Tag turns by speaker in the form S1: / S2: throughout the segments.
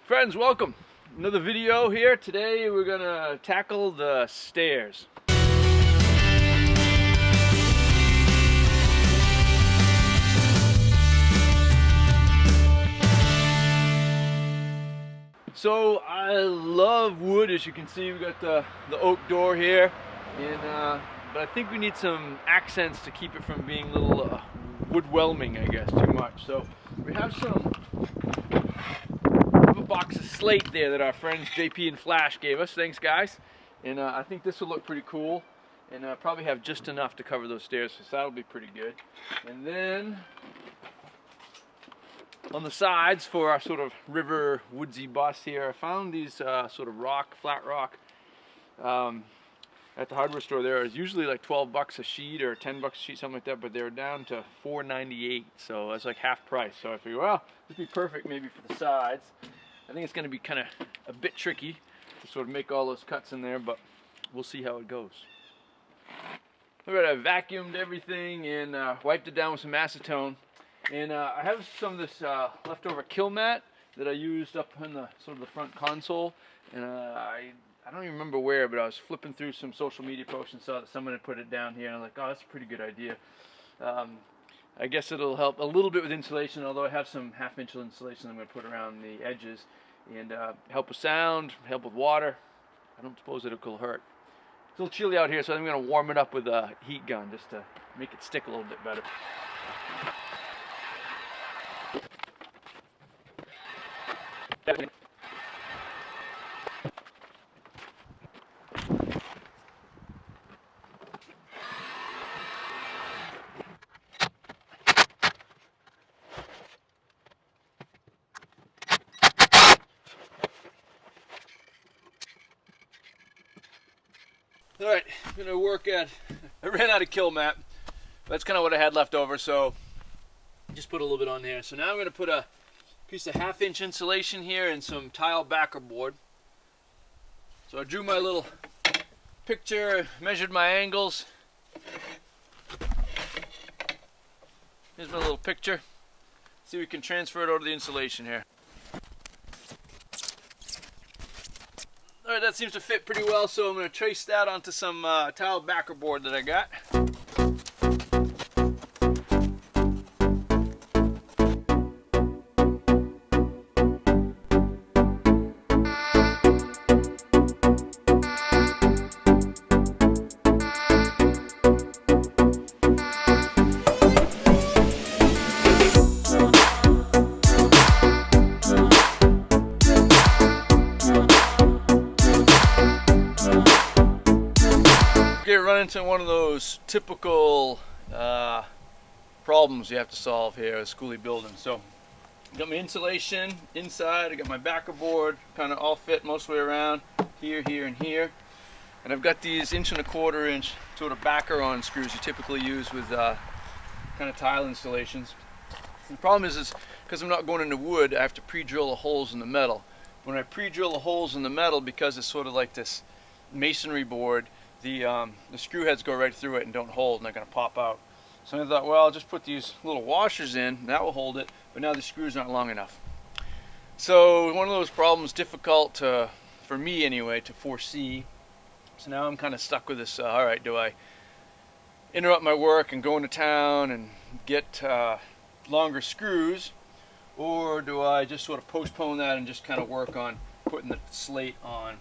S1: Friends, welcome. Another video here. Today we're gonna tackle the stairs. So I love wood. As you can see, we got the oak door here, and but I think we need some accents to keep it from being a little wood-whelming, I guess, too much. So we have a box of Slate there that our friends JP and Flash gave us. Thanks, guys. And I think this will look pretty cool, and probably have just enough to cover those stairs, so that'll be pretty good. And then on the sides for our sort of river woodsy bus here, I found these sort of flat rock at the hardware store. There is usually like 12 bucks a sheet or 10 bucks a sheet, something like that, but they're down to $4.98, so that's like half price. So I figure, well, this would be perfect maybe for the sides. I think it's going to be kind of a bit tricky to sort of make all those cuts in there, but we'll see how it goes. Alright, I vacuumed everything and wiped it down with some acetone. And I have some of this leftover kill mat that I used up on the sort of the front console. And I don't even remember where, but I was flipping through some social media posts and saw that someone had put it down here. And I'm like, oh, that's a pretty good idea. I guess it'll help a little bit with insulation, although I have some half-inch insulation I'm going to put around the edges. And help with sound, help with water. I don't suppose it'll hurt. It's a little chilly out here, so I'm going to warm it up with a heat gun just to make it stick a little bit better. Alright, I'm going to work at, I ran out of kill mat. That's kind of what I had left over, so just put a little bit on there. So now I'm going to put a piece of half-inch insulation here and some tile backer board. So I drew my little picture, measured my angles. Here's my little picture. See if we can transfer it over to the insulation here. Alright, that seems to fit pretty well, so I'm going to trace that onto some tile backer board that I got. Run into one of those typical problems you have to solve here with Skoolie building. So I got my insulation inside, I got my backer board kind of all fit most of the way around here, here, and here, and I've got these 1¼ inch sort of backer on screws you typically use with kind of tile installations. And the problem is because I'm not going into wood, I have to pre-drill the holes in the metal. When I pre-drill the holes in the metal, because it's sort of like this masonry board, the screw heads go right through it and don't hold, and they're going to pop out. So I thought, well, I'll just put these little washers in, and that will hold it, but now the screws aren't long enough. So one of those problems, difficult for me anyway, to foresee. So now I'm kind of stuck with this, alright, do I interrupt my work and go into town and get longer screws, or do I just sort of postpone that and just kind of work on putting the slate on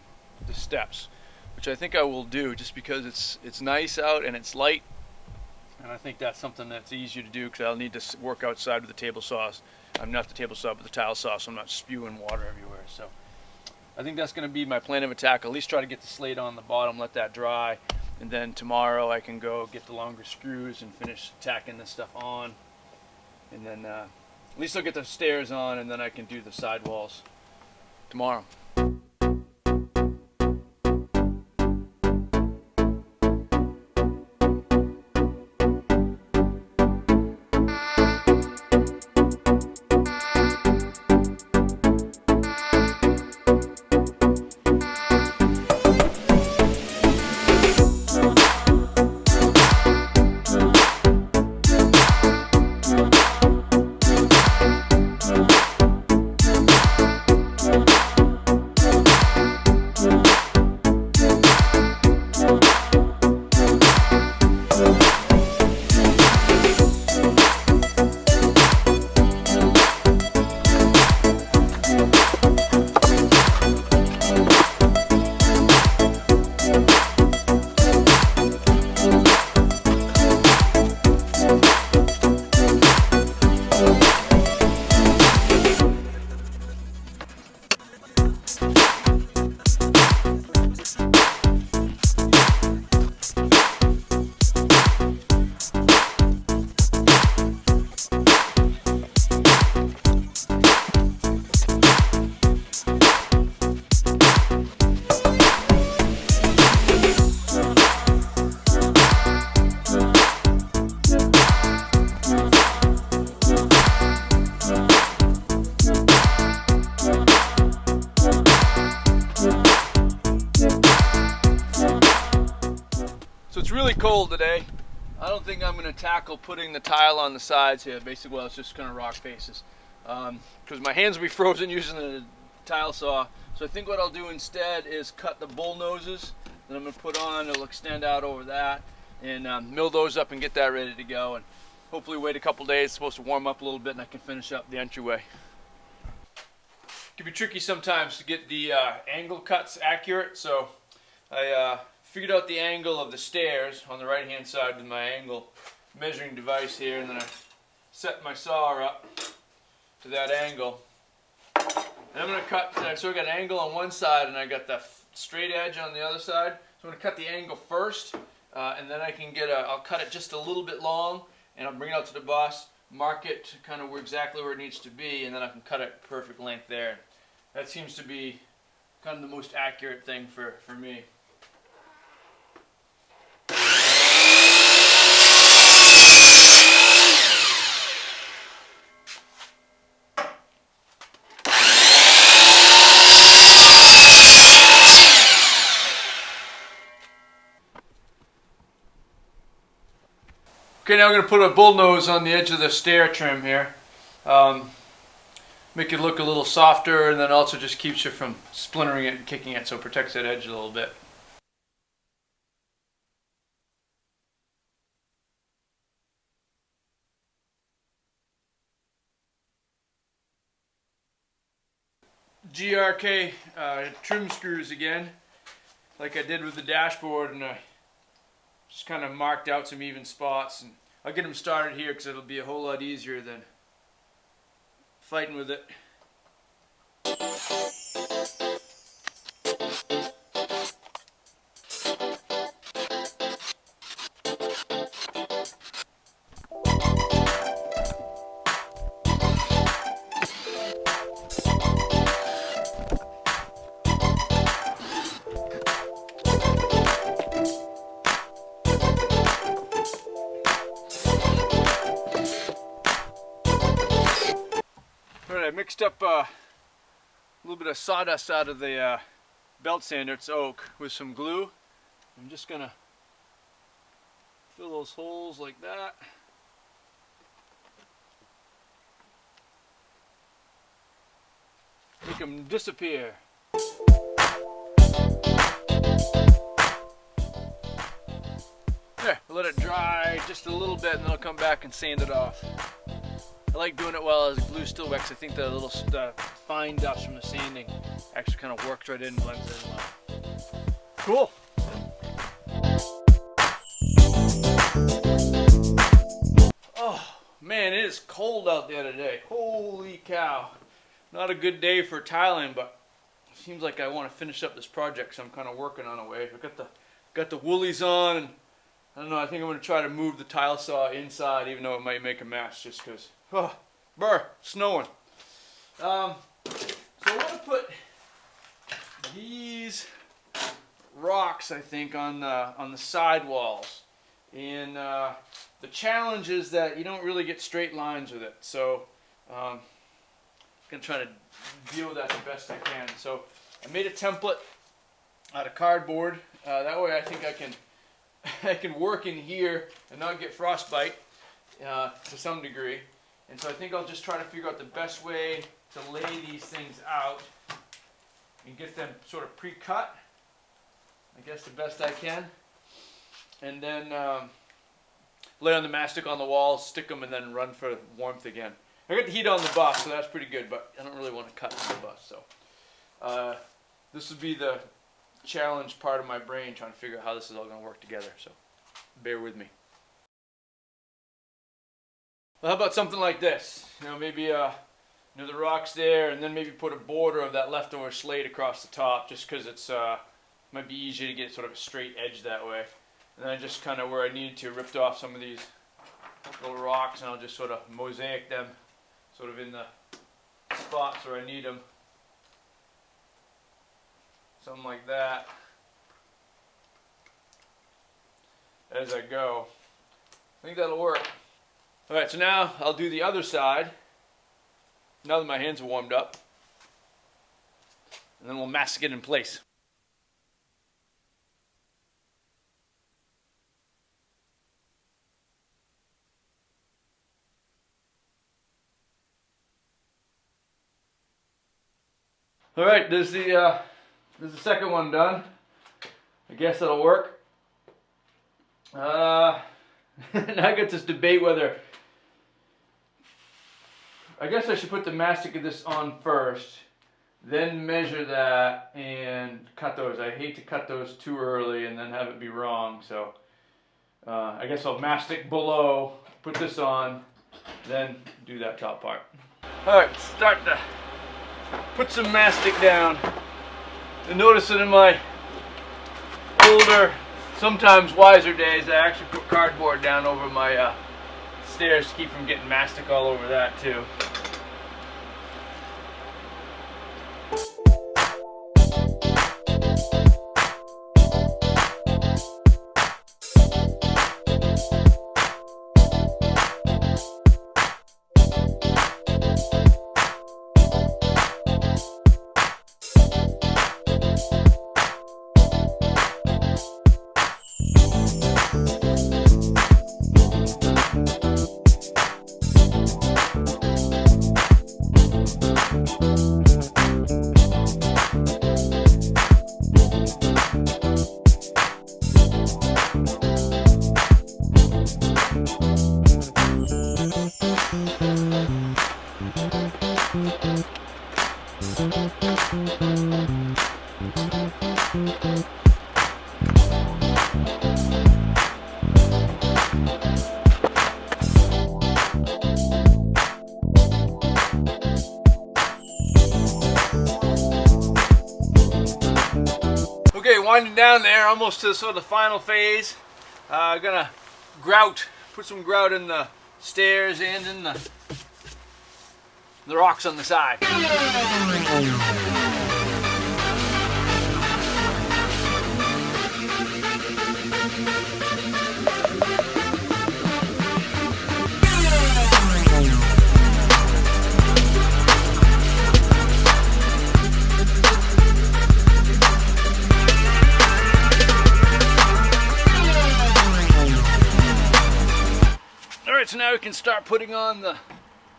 S1: the steps? Which I think I will do, just because it's nice out and it's light, and I think that's something that's easier to do because I'll need to work outside with the table saw. I'm not the table saw, but the tile saw, so I'm not spewing water everywhere. So I think that's going to be my plan of attack. At least try to get the slate on the bottom, let that dry, and then tomorrow I can go get the longer screws and finish tacking this stuff on, and then at least I'll get the stairs on, and then I can do the sidewalls tomorrow. So it's really cold today. I don't think I'm going to tackle putting the tile on the sides here. Basically, well, it's just kind of rock faces. Because my hands will be frozen using the tile saw. So I think what I'll do instead is cut the bullnoses that I'm going to put on. It'll extend out over that. And mill those up and get that ready to go. And hopefully wait a couple days. It's supposed to warm up a little bit and I can finish up the entryway. It can be tricky sometimes to get the angle cuts accurate. So I figured out the angle of the stairs on the right hand side with my angle measuring device here, and then I set my saw up to that angle. And I'm going to cut, so I got an angle on one side and I got the straight edge on the other side. So I'm going to cut the angle first, and then I can get I'll cut it just a little bit long, and I'll bring it out to the boss, mark it kind of exactly where it needs to be, and then I can cut it perfect length there. That seems to be kind of the most accurate thing for me. Okay, now I'm going to put a bullnose on the edge of the stair trim here. Make it look a little softer, and then also just keeps you from splintering it and kicking it, so it protects that edge a little bit. GRK trim screws again, like I did with the dashboard, and I just kind of marked out some even spots, and I'll get them started here because it'll be a whole lot easier than fighting with it. I mixed up a little bit of sawdust out of the belt sander, it's oak, with some glue. I'm just gonna fill those holes like that. Make them disappear. There, let it dry just a little bit and then I'll come back and sand it off. I like doing it while the glue still wet, 'cause I think the little fine dust from the sanding actually kind of works right in and blends in well. Cool. Oh man, it is cold out there today. Holy cow. Not a good day for tiling, but it seems like I want to finish up this project, so I'm kind of working on a way. I got the woolies on, and I don't know, I think I'm going to try to move the tile saw inside, even though it might make a mess, just because. Oh, brr, snowing. So I want to put these rocks, I think, on the side walls. And the challenge is that you don't really get straight lines with it. So I'm going to try to deal with that the best I can. So I made a template out of cardboard. That way I think I can work in here and not get frostbite to some degree. And so I think I'll just try to figure out the best way to lay these things out and get them sort of pre-cut, I guess the best I can. And then lay on the mastic on the walls, stick them, and then run for warmth again. I got the heat on the bus, so that's pretty good, but I don't really want to cut the bus. So this would be the challenge part of my brain, trying to figure out how this is all going to work together. So bear with me. Well, how about something like this? You know, maybe a you know, the rocks there, and then maybe put a border of that leftover slate across the top, just because it's might be easier to get sort of a straight edge that way. And then I just kind of, where I needed to, ripped off some of these little rocks, and I'll just sort of mosaic them sort of in the spots where I need them. Something like that as I go. I think that'll work. Alright, so now I'll do the other side, now that my hands are warmed up, and then we'll mask it in place. Alright, there's the second one done. I guess that'll work. Now I got this debate whether, I guess I should put the mastic of this on first, then measure that and cut those. I hate to cut those too early and then have it be wrong, so I guess I'll mastic below, put this on, then do that top part. Alright, start to put some mastic down. You'll notice that in my older, sometimes wiser days, I actually put cardboard down over my stairs to keep from getting mastic all over that too. Okay, winding down there, almost to sort of the final phase. I'm gonna grout, put some grout in the stairs and in the rocks on the side. Alright, so now we can start putting on the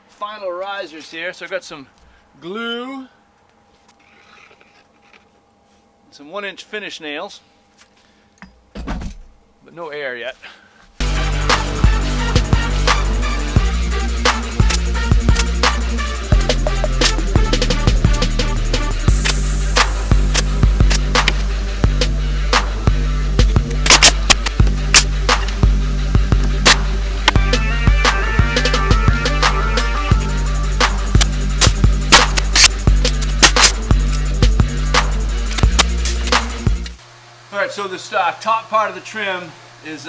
S1: final risers here. So I've got some glue, some 1-inch finish nails, but no air yet. Alright, so this top part of the trim is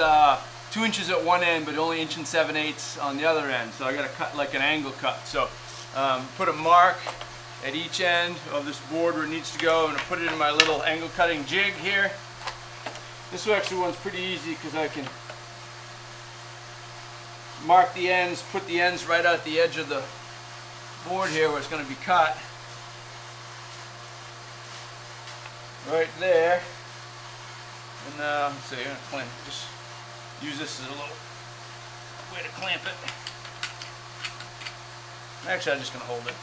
S1: 2 inches at one end, but only 1 7/8 on the other end. So I got to cut like an angle cut. So put a mark at each end of this board where it needs to go. I'm going to put it in my little angle cutting jig here. This actually one's pretty easy because I can mark the ends, put the ends right out the edge of the board here where it's going to be cut. Right there. And let's see, I'm going to clamp, just use this as a little way to clamp it. Actually, I'm just going to hold it.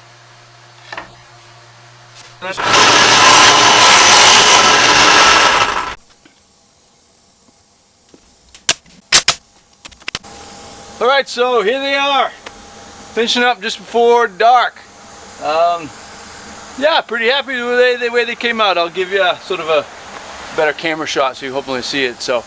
S1: Alright, so here they are. Finishing up just before dark. Yeah, pretty happy with the way they came out. I'll give you a sort of a better camera shot so you hopefully see it. So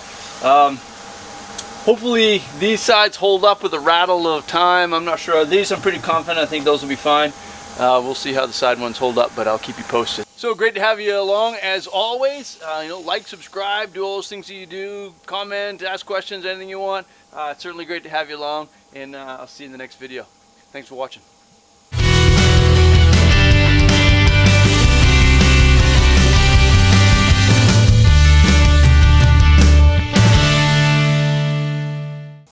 S1: hopefully these sides hold up with a rattle of time. I'm not sure. These I'm pretty confident. I think those will be fine. We'll see how the side ones hold up, but I'll keep you posted. So great to have you along as always. Like, subscribe, do all those things that you do, comment, ask questions, anything you want. It's certainly great to have you along, and I'll see you in the next video. Thanks for watching.